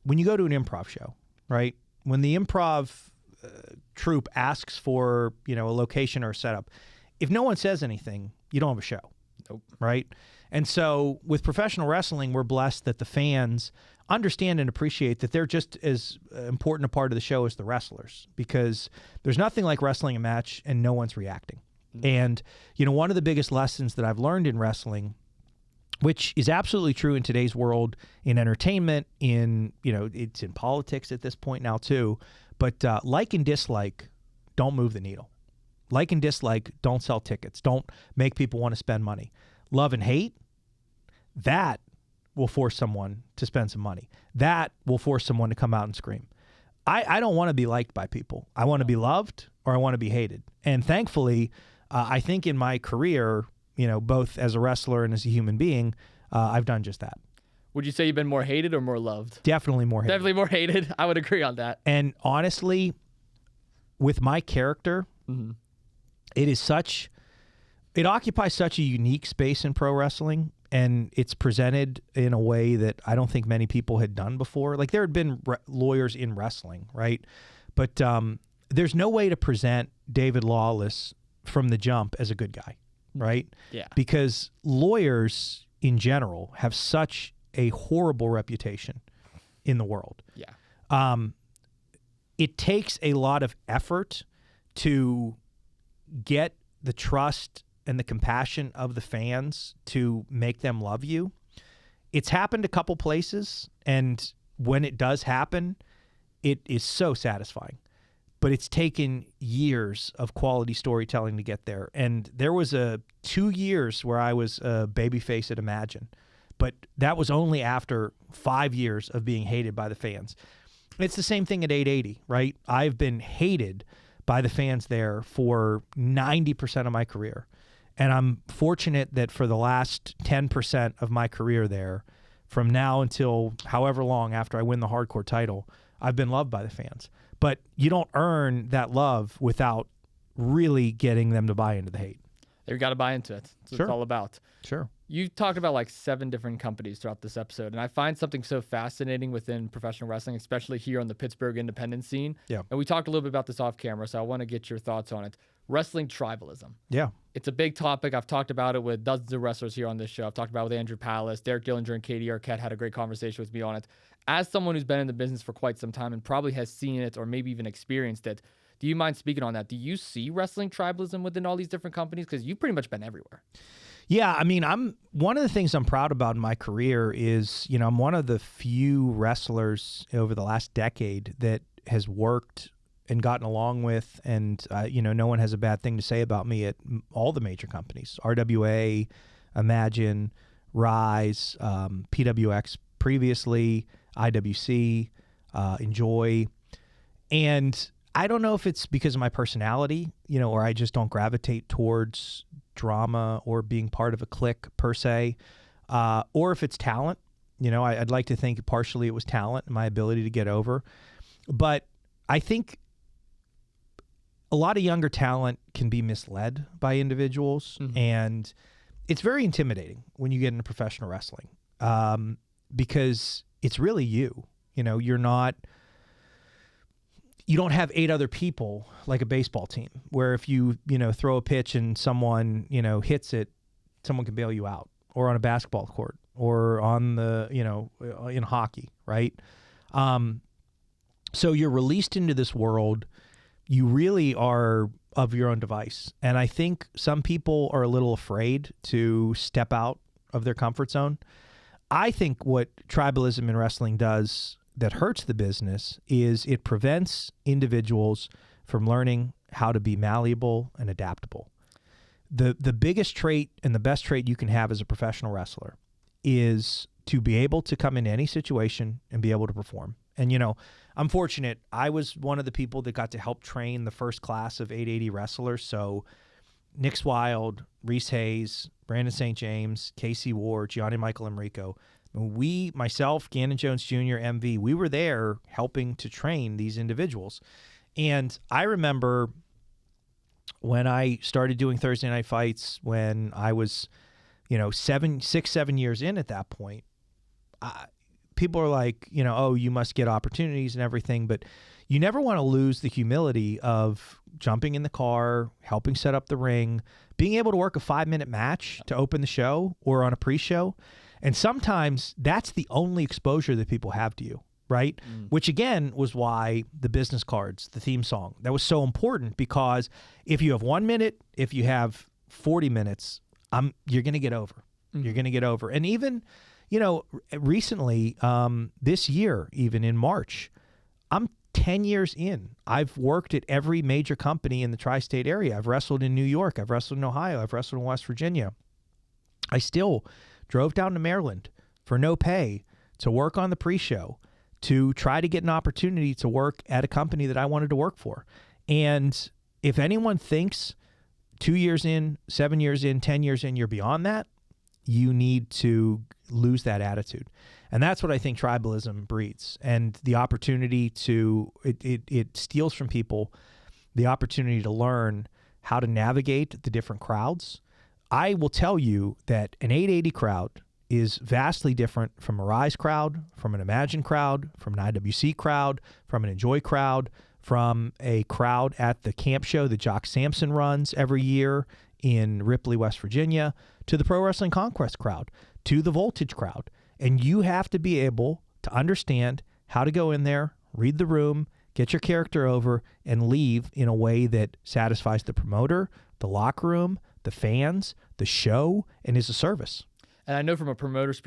you go to an improv show, right? When the improv troupe asks for, a location or a setup, if no one says anything, you don't have a show, right? And so with professional wrestling, we're blessed that the fans understand and appreciate that they're just as important a part of the show as the wrestlers, because there's nothing like wrestling a match and no one's reacting. And, one of the biggest lessons that I've learned in wrestling which is absolutely true in today's world, in entertainment, it's in politics at this point now too. But like and dislike don't move the needle. Like and dislike don't sell tickets, don't make people want to spend money. Love and hate, that will force someone to spend some money. That will force someone to come out and scream. I don't want to be liked by people. I want to be loved or I want to be hated. And thankfully, I think in my career, both as a wrestler and as a human being, I've done just that. Would you say you've been more hated or more loved? Definitely more hated. Definitely more hated. I would agree on that. And honestly, with my character, it occupies such a unique space in pro wrestling, and it's presented in a way that I don't think many people had done before. Like, there had been lawyers in wrestling, right? But there's no way to present David Lawless from the jump as a good guy, right? Yeah. Because lawyers in general have such a horrible reputation in the world. Yeah. It takes a lot of effort to get the trust and the compassion of the fans to make them love you. It's happened a couple places, and when it does happen, it is so satisfying. But it's taken years of quality storytelling to get there. And there was 2 years where I was a babyface at Imagine, but that was only after 5 years of being hated by the fans. It's the same thing at 880, right? I've been hated by the fans there for 90% of my career. And I'm fortunate that for the last 10% of my career there, from now until however long after I win the hardcore title, I've been loved by the fans. But you don't earn that love without really getting them to buy into the hate. They've got to buy into it. That's what it's all about. Sure. You talked about like 7 different companies throughout this episode, and I find something so fascinating within professional wrestling, especially here on the Pittsburgh independent scene. Yeah. And we talked a little bit about this off camera, so I want to get your thoughts on it. Wrestling tribalism. Yeah. It's a big topic. I've talked about it with dozens of wrestlers here on this show. I've talked about it with Andrew Palace, Derek Dillinger, and Katie Arquette had a great conversation with me on it. As someone who's been in the business for quite some time and probably has seen it or maybe even experienced it, do you mind speaking on that? Do you see wrestling tribalism within all these different companies? Because you've pretty much been everywhere. Yeah, I mean, one of the things I'm proud about in my career is, I'm one of the few wrestlers over the last decade that has worked and gotten along with, and no one has a bad thing to say about me at all the major companies: RWA, Imagine, Rise, PWX previously, IWC, Enjoy. And I don't know if it's because of my personality, or I just don't gravitate towards drama or being part of a clique per se, or if it's talent. I'd like to think partially it was talent and my ability to get over. But I think a lot of younger talent can be misled by individuals, and it's very intimidating when you get into professional wrestling, because it's really you. You don't have 8 other people like a baseball team, where if you throw a pitch and someone hits it, someone can bail you out, or on a basketball court, or on the in hockey, right? So you're released into this world. You really are of your own device. And I think some people are a little afraid to step out of their comfort zone. I think what tribalism in wrestling does that hurts the business is it prevents individuals from learning how to be malleable and adaptable. The biggest trait and the best trait you can have as a professional wrestler is to be able to come into any situation and be able to perform. And, I'm fortunate. I was one of the people that got to help train the first class of 880 wrestlers. So Nick Swild, Reese Hayes, Brandon St. James, Casey Ward, Gianni Michael Enrico. Myself, Gannon Jones Jr., MV, we were there helping to train these individuals. And I remember when I started doing Thursday night fights, when I was, 7 years in at that point, people are like, oh, you must get opportunities and everything, but you never want to lose the humility of jumping in the car, helping set up the ring, being able to work a 5-minute match to open the show or on a pre-show. And sometimes that's the only exposure that people have to you, right? Which again was why the business cards, the theme song, that was so important, because if you have 1 minute, if you have 40 minutes, you're going to get over. You're going to get over. And even, recently, this year, even in March, I'm 10 years in. I've worked at every major company in the tri-state area. I've wrestled in New York. I've wrestled in Ohio. I've wrestled in West Virginia. I still drove down to Maryland for no pay to work on the pre-show, to try to get an opportunity to work at a company that I wanted to work for. And if anyone thinks 2 years in, 7 years in, 10 years in, you're beyond that, you need to lose that attitude. And that's what I think tribalism breeds. And the opportunity to, it steals from people the opportunity to learn how to navigate the different crowds. I will tell you that an 880 crowd is vastly different from a Rise crowd, from an Imagine crowd, from an IWC crowd, from an Enjoy crowd, from a crowd at the camp show that Jock Sampson runs every year in Ripley, West Virginia, to the Pro Wrestling Conquest crowd, to the Voltage crowd. And you have to be able to understand how to go in there, read the room, get your character over, and leave in a way that satisfies the promoter, the locker room, the fans, the show, and is a service. And I know from a promoter's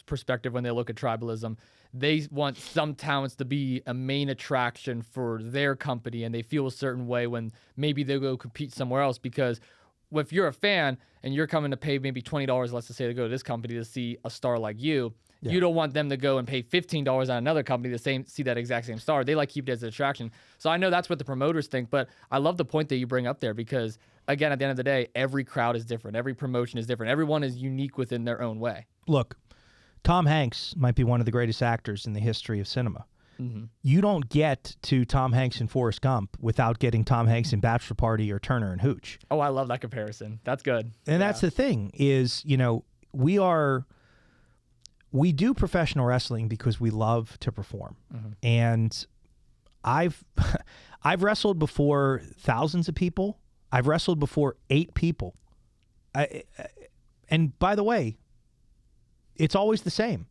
perspective, when they look at tribalism, they want some talents to be a main attraction for their company, and they feel a certain way when maybe they'll go compete somewhere else. Because if you're a fan and you're coming to pay maybe $20, let's just say, to go to this company to see a star like you, you don't want them to go and pay $15 on another company to see that exact same star. They keep it as an attraction. So I know that's what the promoters think, but I love the point that you bring up there because, again, at the end of the day, every crowd is different. Every promotion is different. Everyone is unique within their own way. Look, Tom Hanks might be one of the greatest actors in the history of cinema. Mm-hmm. You don't get to Tom Hanks in Forrest Gump without getting Tom Hanks in Bachelor Party or Turner and Hooch. Oh, I love that comparison. That's good. And that's the thing is, we do professional wrestling because we love to perform. Mm-hmm. And I've wrestled before thousands of people. I've wrestled before 8 people. And by the way, it's always the same.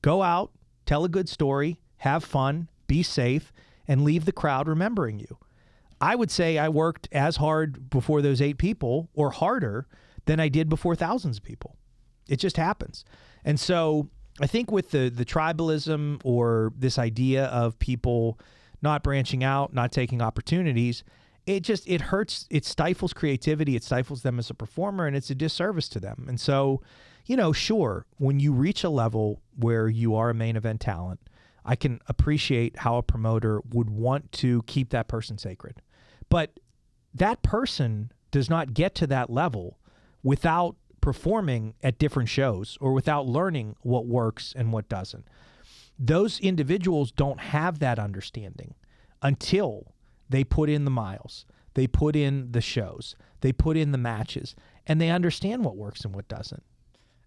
Go out, tell a good story, have fun, be safe, and leave the crowd remembering you. I would say I worked as hard before those 8 people or harder than I did before thousands of people. It just happens. And so I think with the tribalism or this idea of people not branching out, not taking opportunities, it hurts. It stifles creativity. It stifles them as a performer, and it's a disservice to them. And so, sure, when you reach a level where you are a main event talent, I can appreciate how a promoter would want to keep that person sacred. But that person does not get to that level without performing at different shows or without learning what works and what doesn't. Those individuals don't have that understanding until they put in the miles, they put in the shows, they put in the matches, and they understand what works and what doesn't.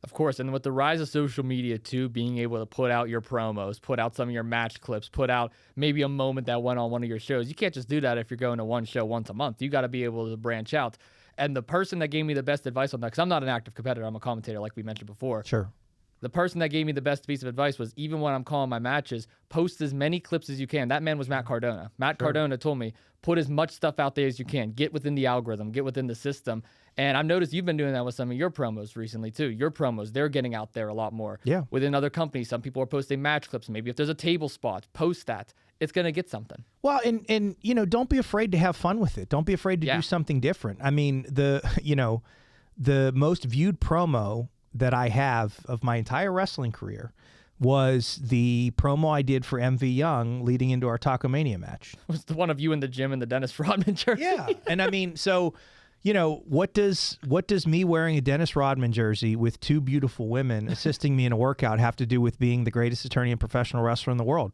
Of course, and with the rise of social media too, being able to put out your promos, put out some of your match clips, put out maybe a moment that went on one of your shows. You can't just do that if you're going to one show once a month. You got to be able to branch out. And the person that gave me the best advice on that, because I'm not an active competitor, I'm a commentator like we mentioned before. Sure. The person that gave me the best piece of advice was, even when I'm calling my matches, post as many clips as you can. That man was Matt Cardona. Matt Cardona told me, put as much stuff out there as you can. Get within the algorithm. Get within the system. And I've noticed you've been doing that with some of your promos recently, too. Your promos, they're getting out there a lot more. Yeah. Within other companies, some people are posting match clips. Maybe if there's a table spot, post that. It's going to get something. Well, and don't be afraid to have fun with it. Don't be afraid to do something different. I mean, the most viewed promo that I have of my entire wrestling career was the promo I did for MV Young leading into our Taco Mania match. It was the one of you in the gym in the Dennis Rodman jersey. Yeah. And I mean, so, what does me wearing a Dennis Rodman jersey with 2 beautiful women assisting me in a workout have to do with being the greatest attorney and professional wrestler in the world?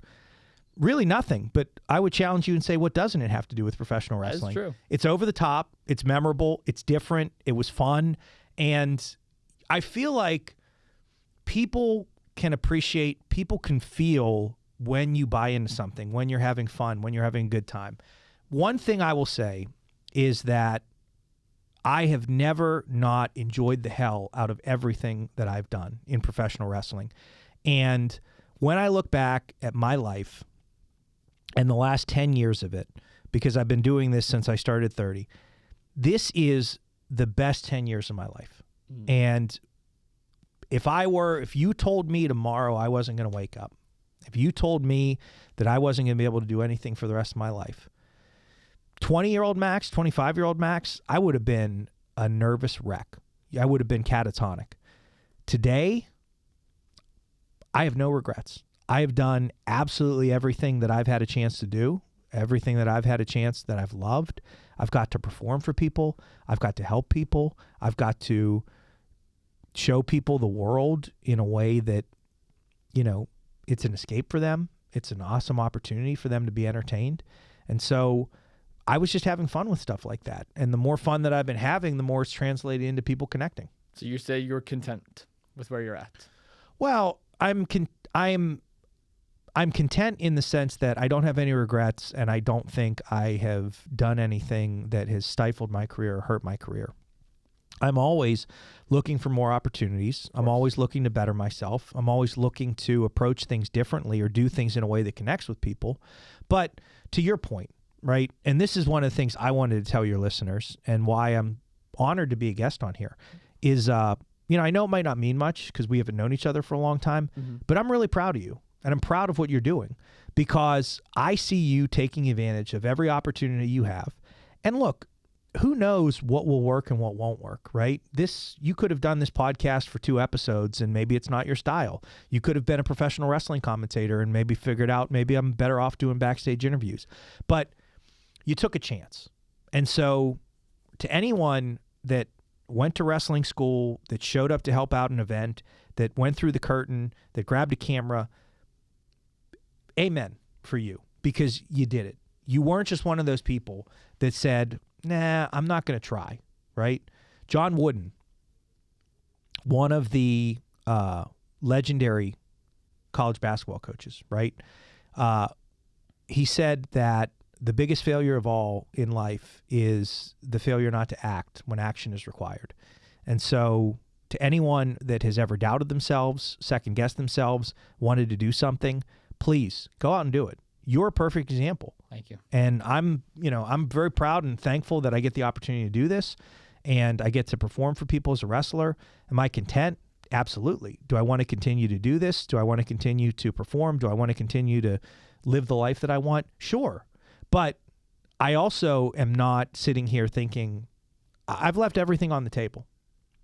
Really nothing, but I would challenge you and say, what doesn't it have to do with professional wrestling? That's true. It's over the top. It's memorable. It's different. It was fun. And I feel like people can appreciate, people can feel when you buy into something, when you're having fun, when you're having a good time. One thing I will say is that I have never not enjoyed the hell out of everything that I've done in professional wrestling. And when I look back at my life and the last 10 years of it, because I've been doing this since I started 30, this is the best 10 years of my life. And if you told me tomorrow I wasn't going to wake up, if you told me that I wasn't going to be able to do anything for the rest of my life, 20-year-old Max, 25-year-old Max, I would have been a nervous wreck. I would have been catatonic. Today, I have no regrets. I have done absolutely everything that I've had a chance to do, everything that I've had a chance that I've loved. I've got to perform for people. I've got to help people. I've got to show people the world in a way that, it's an escape for them. It's an awesome opportunity for them to be entertained. And so I was just having fun with stuff like that. And the more fun that I've been having, the more it's translated into people connecting. So you say you're content with where you're at? Well, I'm content in the sense that I don't have any regrets, and I don't think I have done anything that has stifled my career or hurt my career. I'm always looking for more opportunities. I'm always looking to better myself. I'm always looking to approach things differently or do things in a way that connects with people. But to your point, right, and this is one of the things I wanted to tell your listeners and why I'm honored to be a guest on here, is, I know it might not mean much because we haven't known each other for a long time, but I'm really proud of you. And I'm proud of what you're doing because I see you taking advantage of every opportunity you have. And look, who knows what will work and what won't work, right? You could have done this podcast for 2 episodes and maybe it's not your style. You could have been a professional wrestling commentator and maybe figured out maybe I'm better off doing backstage interviews. But you took a chance. And so to anyone that went to wrestling school, that showed up to help out an event, that went through the curtain, that grabbed a camera, amen for you, because you did it. You weren't just one of those people that said, nah, I'm not going to try, right? John Wooden, one of the legendary college basketball coaches, right? He said that the biggest failure of all in life is the failure not to act when action is required. And so to anyone that has ever doubted themselves, second-guessed themselves, wanted to do something, please go out and do it. You're a perfect example. Thank you. And I'm very proud and thankful that I get the opportunity to do this and I get to perform for people as a wrestler. Am I content? Absolutely. Do I want to continue to do this? Do I want to continue to perform? Do I want to continue to live the life that I want? Sure. But I also am not sitting here thinking I've left everything on the table.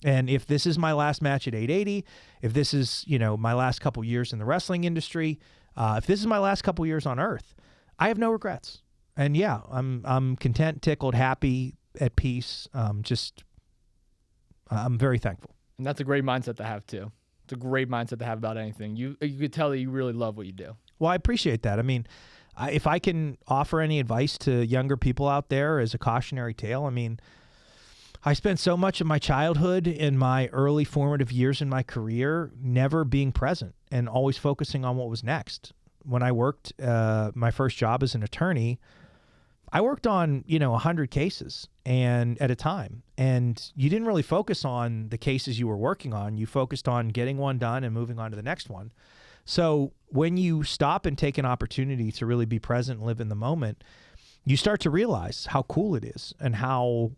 And if this is my last match at 880, if this is, my last couple years in the wrestling industry, if this is my last couple years on earth, I have no regrets. And yeah, I'm content, tickled, happy, at peace. I'm very thankful. And that's a great mindset to have too. It's a great mindset to have about anything. You could tell that you really love what you do. Well, I appreciate that. I mean, if I can offer any advice to younger people out there as a cautionary tale, I spent so much of my childhood and my early formative years in my career never being present and always focusing on what was next. When I worked my first job as an attorney, I worked on, 100 cases and at a time. And you didn't really focus on the cases you were working on. You focused on getting one done and moving on to the next one. So when you stop and take an opportunity to really be present and live in the moment, you start to realize how cool it is and how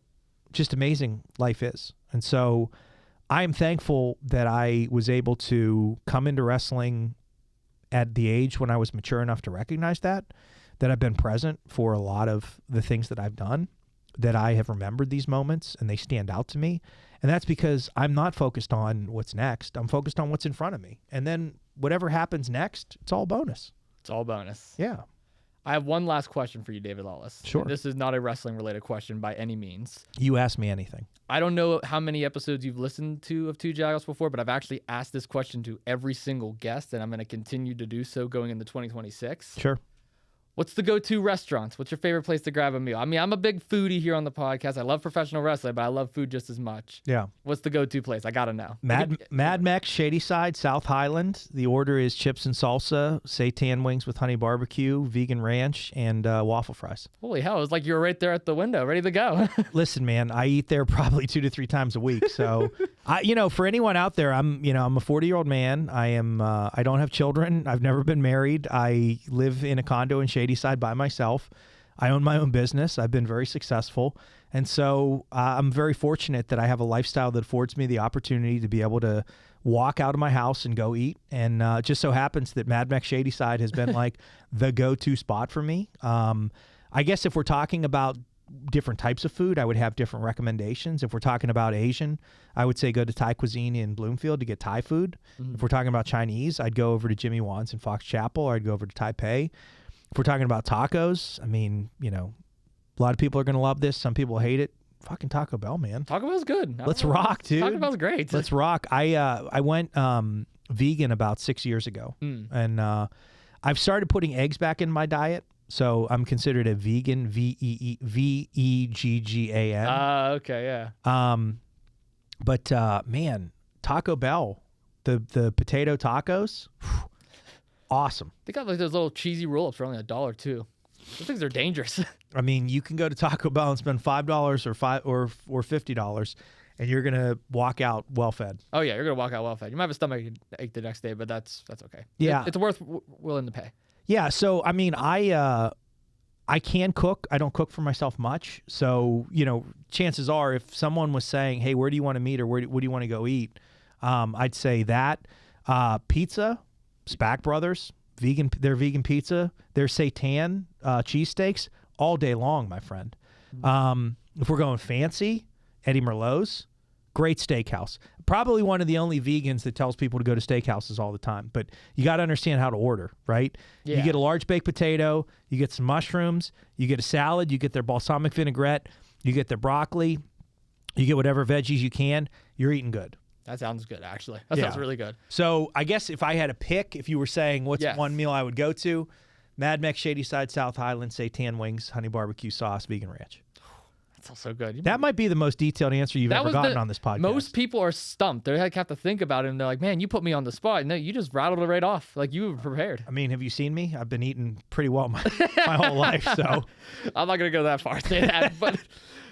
just amazing life is. And so I'm thankful that I was able to come into wrestling at the age when I was mature enough to recognize that I've been present for a lot of the things that I've done, that I have remembered these moments and they stand out to me. And that's because I'm not focused on what's next. I'm focused on what's in front of me. And then whatever happens next, it's all bonus. It's all bonus. Yeah. I have one last question for you, David Lawless. Sure. This is not a wrestling-related question by any means. You ask me anything. I don't know how many episodes you've listened to of Two Jagoffs before, but I've actually asked this question to every single guest, and I'm going to continue to do so going into 2026. Sure. What's the go-to restaurants? What's your favorite place to grab a meal? I'm a big foodie here on the podcast. I love professional wrestling, but I love food just as much. Yeah. What's the go-to place? I got to know. Mad Mex, Shady Side, South Highland. The order is chips and salsa, seitan wings with honey barbecue, vegan ranch, and waffle fries. Holy hell. It was like you were right there at the window, ready to go. Listen, man, I eat there probably 2 to 3 times a week. So, for anyone out there, I'm a 40-year-old man. I don't have children. I've never been married. I live in a condo in Shady Side by myself. I own my own business. I've been very successful. And so I'm very fortunate that I have a lifestyle that affords me the opportunity to be able to walk out of my house and go eat. And it just so happens that Mad Max Shadyside has been like the go-to spot for me. I guess if we're talking about different types of food, I would have different recommendations. If we're talking about Asian, I would say go to Thai Cuisine in Bloomfield to get Thai food. If we're talking about Chinese, I'd go over to Jimmy Wan's in Fox Chapel, or I'd go over to Taipei. If we're talking about tacos, I mean, you know, a lot of people are going to love this. Some people hate it. Fucking Taco Bell, man. Taco Bell's good. Let's rock, dude. Taco Bell's great. Let's rock. I went vegan about 6 years ago, and I've started putting eggs back in my diet. So I'm considered a vegan, Veggan. Okay, yeah. But man, Taco Bell, the potato tacos, awesome. They got like those little cheesy roll-ups for only $1 too. Those things are dangerous. I mean, you can go to Taco Bell and spend $5 or $50, and you're gonna walk out well fed. Oh yeah, you're gonna walk out well fed. You might have a stomach ache the next day, but that's okay. Yeah, it's worth willing to pay. Yeah, so I mean, I can cook. I don't cook for myself much. So, you know, chances are if someone was saying, "Hey, where do you want to meet, or what do you want to go eat?" I'd say that pizza, Spack Brothers, vegan. Their vegan pizza, their seitan cheesesteaks, all day long, my friend. If we're going fancy, Eddie Merlot's, great steakhouse. Probably one of the only vegans that tells people to go to steakhouses all the time. But you got to understand how to order, right? Yeah. You get a large baked potato, you get some mushrooms, you get a salad, you get their balsamic vinaigrette, you get their broccoli, you get whatever veggies you can. You're eating good. That sounds good, actually. That sounds really good. So I guess if I had a pick, if you were saying what's one meal I would go to, Mad Max Shadyside, South Highland, seitan wings, honey barbecue sauce, vegan ranch. That's also good. That might be the most detailed answer you've ever gotten on this podcast. Most people are stumped. They have to think about it, and they're like, man, you put me on the spot. No, you just rattled it right off. Like, you were prepared. I mean, have you seen me? I've been eating pretty well my whole life, so. I'm not going to go that far, say that. But,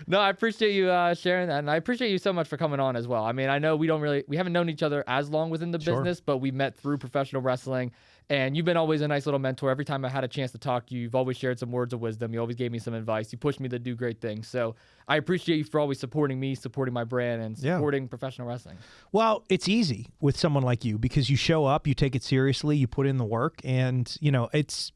no, I appreciate you sharing that, and I appreciate you so much for coming on as well. I mean, I know we haven't known each other as long within the business, but we met through professional wrestling. And you've been always a nice little mentor. Every time I had a chance to talk to you, you've always shared some words of wisdom. You always gave me some advice. You pushed me to do great things. So I appreciate you for always supporting me, supporting my brand, and supporting professional wrestling. Well, it's easy with someone like you because you show up, you take it seriously, you put in the work, and, you know, it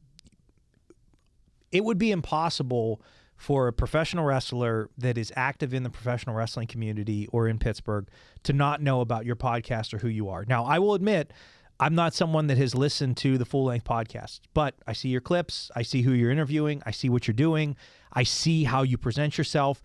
would be impossible for a professional wrestler that is active in the professional wrestling community or in Pittsburgh to not know about your podcast or who you are. Now, I will admit, I'm not someone that has listened to the full-length podcast, but I see your clips, I see who you're interviewing, I see what you're doing, I see how you present yourself,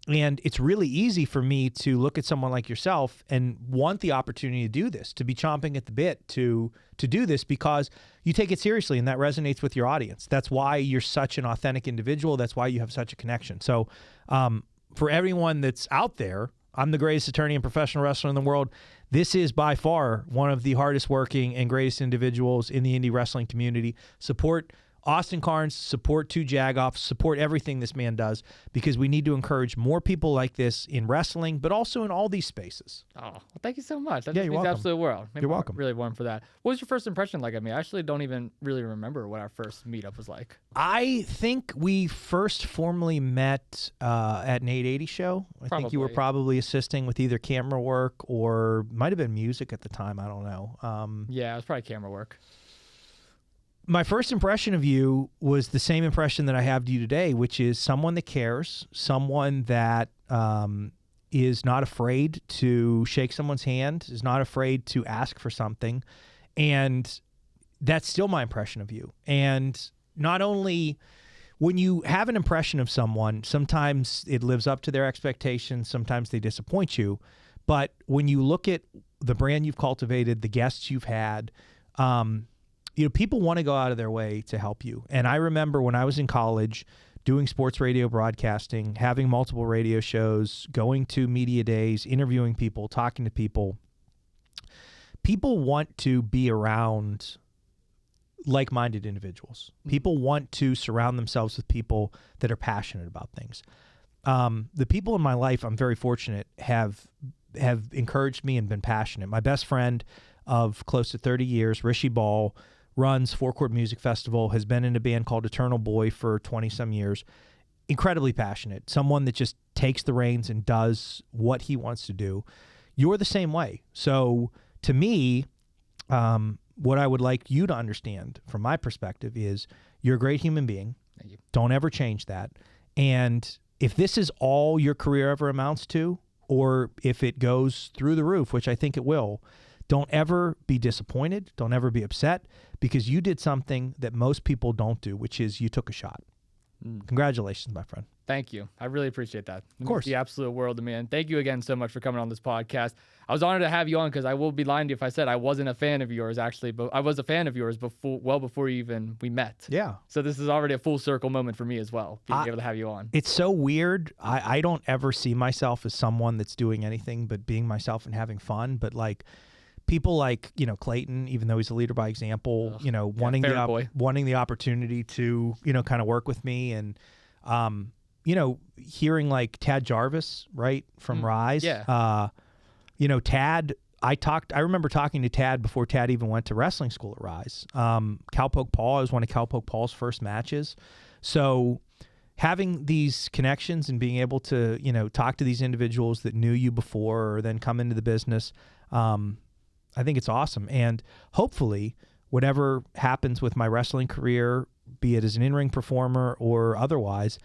and it's really easy for me to look at someone like yourself and want the opportunity to do this, to be chomping at the bit to do this because you take it seriously and that resonates with your audience. That's why you're such an authentic individual. That's why you have such a connection. So for everyone that's out there, I'm the greatest attorney and professional wrestler in the world. This is by far one of the hardest working and greatest individuals in the indie wrestling community. Support Austin Cairns, support 2 Jagoffs, support everything this man does because we need to encourage more people like this in wrestling, but also in all these spaces. Oh, well, thank you so much. That you're means welcome. the absolute world. You're welcome. Really warm for that. What was your first impression like of me? I actually don't even really remember what our first meetup was like. I think we first formally met at an 880 show. I think you were probably assisting with either camera work or might have been music at the time. I don't know. Yeah, it was probably camera work. My first impression of you was the same impression that I have of you today, which is someone that cares, someone that is not afraid to shake someone's hand, is not afraid to ask for something. And that's still my impression of you. And not only when you have an impression of someone, sometimes it lives up to their expectations, sometimes they disappoint you. But when you look at the brand you've cultivated, the guests you've had, you know, people want to go out of their way to help you. And I remember when I was in college doing sports radio broadcasting, having multiple radio shows, going to media days, interviewing people, talking to people. People want to be around like-minded individuals. People want to surround themselves with people that are passionate about things. The people in my life, I'm very fortunate, have encouraged me and been passionate. My best friend of close to 30 years, Rishi Ball, runs Four Chord Music Festival, has been in a band called Eternal Boy for 20-some years. Incredibly passionate. Someone that just takes the reins and does what he wants to do. You're the same way. So to me, what I would like you to understand from my perspective is you're a great human being. Thank you. Don't ever change that. And if this is all your career ever amounts to, or if it goes through the roof, which I think it will, don't ever be disappointed. Don't ever be upset, because you did something that most people don't do, which is you took a shot. Congratulations, my friend. Thank you. I really appreciate that. It Of course. means the absolute world to me. And thank you again so much for coming on this podcast. I was honored to have you on, because I will be lying to you if I said I wasn't a fan of yours, actually. But I was a fan of yours before we met. Yeah. So this is already a full circle moment for me as well, being able to have you on. It's so weird. I don't ever see myself as someone that's doing anything but being myself and having fun. But like people like, Clayton, even though he's a leader by example, wanting the opportunity to, kind of work with me, and, hearing like Tad Jarvis, right, from Rise. Yeah. Tad, I remember talking to Tad before Tad even went to wrestling school at Rise. Cowpoke Paul, it was one of Cowpoke Paul's first matches. So having these connections and being able to, talk to these individuals that knew you before or then come into the business, I think it's awesome. And hopefully whatever happens with my wrestling career, be it as an in-ring performer or otherwise,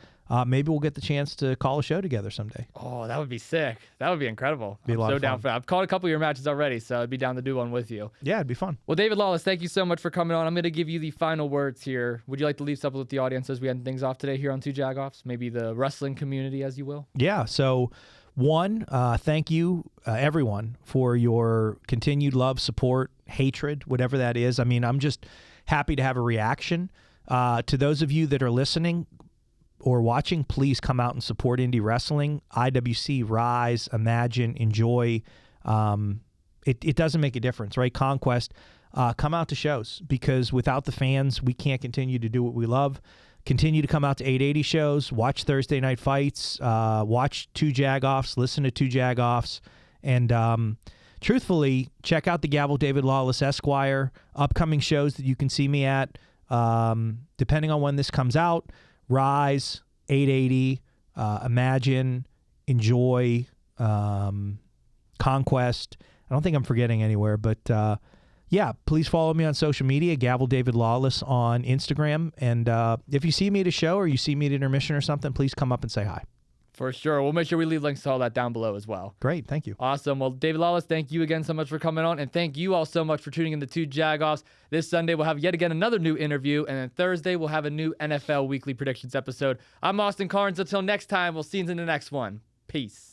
maybe we'll get the chance to call a show together someday. Oh, that would be sick. That would be incredible. Be a lot I'm so of down fun. for that. I've called a couple of your matches already, so I'd be down to do one with you. Yeah, it'd be fun. Well, David Lawless, thank you so much for coming on. I'm going to give you the final words here. Would you like to leave something with the audience as we end things off today here on Two Jagoffs? Maybe the wrestling community, as you will? Yeah, so one, thank you, everyone, for your continued love, support, hatred, whatever that is. I mean, I'm just happy to have a reaction. To those of you that are listening or watching, please come out and support indie wrestling. IWC, Rise, Imagine, Enjoy. It doesn't make a difference, right? Conquest. Come out to shows, because without the fans, we can't continue to do what we love. Continue to come out to 880 shows, watch Thursday night fights, watch Two Jagoffs, listen to Two Jagoffs, and truthfully, check out the Gavel David Lawless Esquire upcoming shows that you can see me at. Depending on when this comes out, Rise, 880, Imagine, Enjoy, Conquest. I don't think I'm forgetting anywhere, but yeah, please follow me on social media, Gavel David Lawless on Instagram. And if you see me at a show or you see me at intermission or something, please come up and say hi. For sure. We'll make sure we leave links to all that down below as well. Great. Thank you. Awesome. Well, David Lawless, thank you again so much for coming on. And thank you all so much for tuning in to Two Jagoffs. This Sunday, we'll have yet again another new interview. And then Thursday, we'll have a new NFL Weekly Predictions episode. I'm Austin Cairns. Until next time, we'll see you in the next one. Peace.